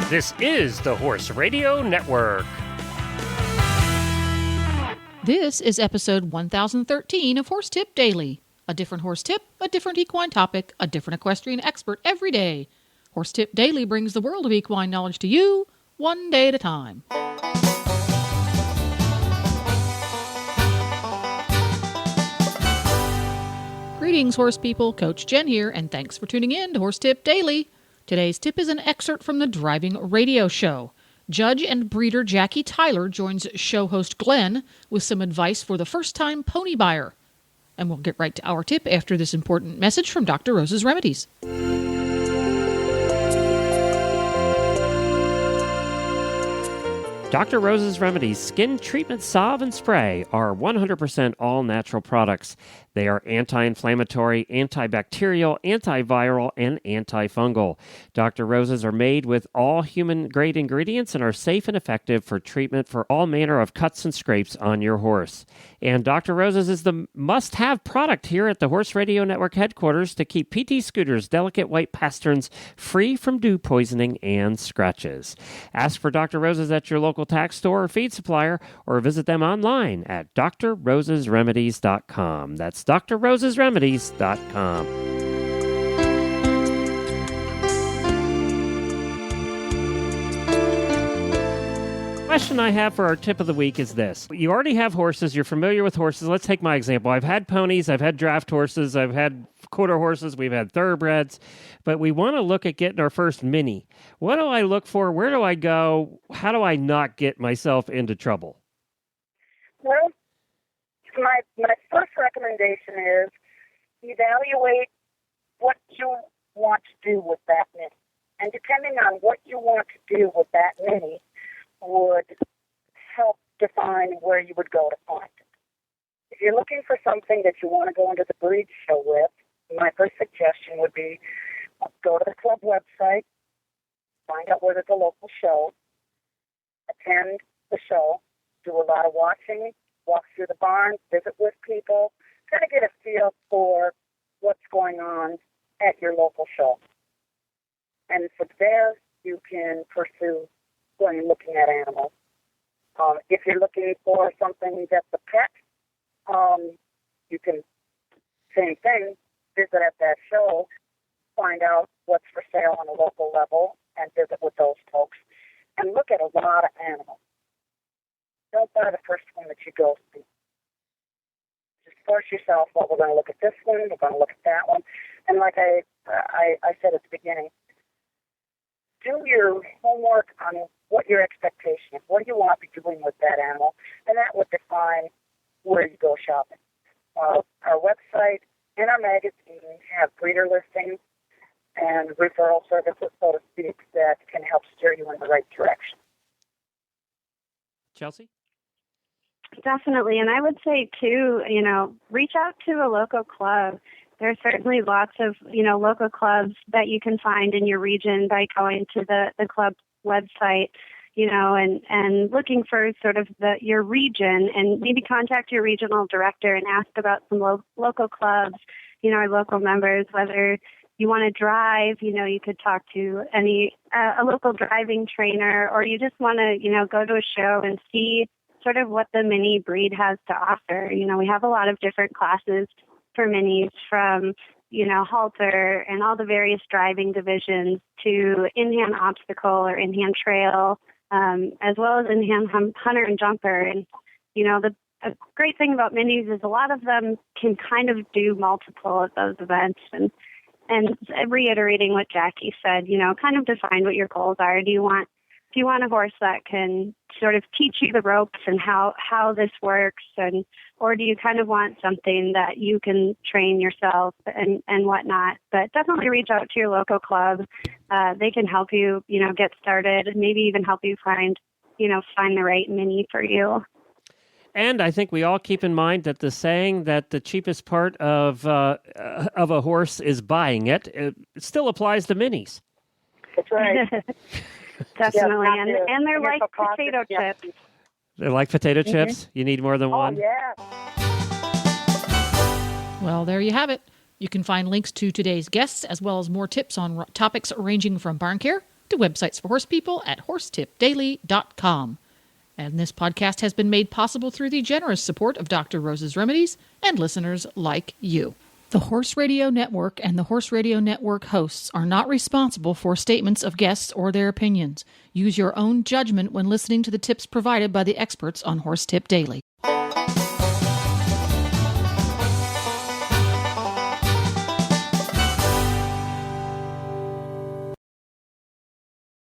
This is the Horse Radio Network. This is episode 1013 of Horse Tip Daily. A different horse tip, a different equine topic, a different equestrian expert every day. Horse Tip Daily brings the world of equine knowledge to you, one day at a time. Greetings, horse people. Coach Jen here, and thanks for tuning in to Horse Tip Daily. Today's tip is an excerpt from the Driving Radio Show. Judge and breeder Jackie Tyler joins show host Glenn with some advice for the first-time pony buyer. And we'll get right to our tip after this important message from Dr. Rose's Remedies. Dr. Rose's Remedies Skin Treatment Salve and Spray are 100% all-natural products. They are anti-inflammatory, antibacterial, antiviral, and antifungal. Dr. Rose's are made with all human-grade ingredients and are safe and effective for treatment for all manner of cuts and scrapes on your horse. And Dr. Rose's is the must-have product here at the Horse Radio Network headquarters to keep PT Scooter's delicate white pasterns free from dew poisoning and scratches. Ask for Dr. Rose's at your local tack store or feed supplier, or visit them online at drrosesremedies.com. That's drrosesremedies.com. Question I have for our tip of the week is this. You already have horses. You're familiar with horses. Let's take my example. I've had ponies. I've had draft horses. I've had quarter horses. We've had thoroughbreds. But we want to look at getting our first mini. What do I look for? Where do I go? How do I not get myself into trouble? Well, my first recommendation is evaluate what you want to do with that mini. And depending on what you want to do with that mini would help define where you would go to find it. If you're looking for something that you want to go into the breed show with, my first suggestion would be go to the club website, find out where there's a local show, attend the show, do a lot of watching, walk through the barn, visit with people, kind of get a feel for what's going on at your local show. And from there, you can pursue going and looking at animals. If you're looking for something that's a pet, you can, same thing, visit at that show, find out what's for sale on a local level, and visit with those folks, and look at a lot of animals. Don't buy the first one that you go see. Just force yourself, well, we're going to look at this one, we're going to look at that one. And like I said at the beginning, do your homework on what your expectation is. What do you want to be doing with that animal? And that would define where you go shopping. Our website and our magazine have breeder listings and referral services, so to speak, that can help steer you in the right direction. Chelsea? Definitely. And I would say, too, reach out to a local club. There's certainly lots of, local clubs that you can find in your region by going to the club website, and looking for sort of your region, and maybe contact your regional director and ask about some local clubs, or local members, whether you want to drive, you could talk to a local driving trainer, or you just want to, go to a show and see sort of what the mini breed has to offer. We have a lot of different classes for minis, from, halter and all the various driving divisions to in-hand obstacle or in-hand trail, as well as in-hand hunter and jumper. And, a great thing about minis is a lot of them can kind of do multiple of those events. And reiterating what Jackie said, kind of define what your goals are. Do you want a horse that can sort of teach you the ropes and how this works, or do you kind of want something that you can train yourself and whatnot? But definitely reach out to your local club. They can help you, get started, and maybe even help you find the right mini for you. And I think we all keep in mind that the saying that the cheapest part of a horse is buying it, it still applies to minis. That's right. Definitely. Yeah, and they're like potato chips. They're like potato chips? You need more than one? Oh, yeah. Well, there you have it. You can find links to today's guests, as well as more tips on topics ranging from barn care, to Websites for Horse People at horsetipdaily.com. And this podcast has been made possible through the generous support of Dr. Rose's Remedies and listeners like you. The Horse Radio Network and the Horse Radio Network hosts are not responsible for statements of guests or their opinions. Use your own judgment when listening to the tips provided by the experts on Horse Tip Daily.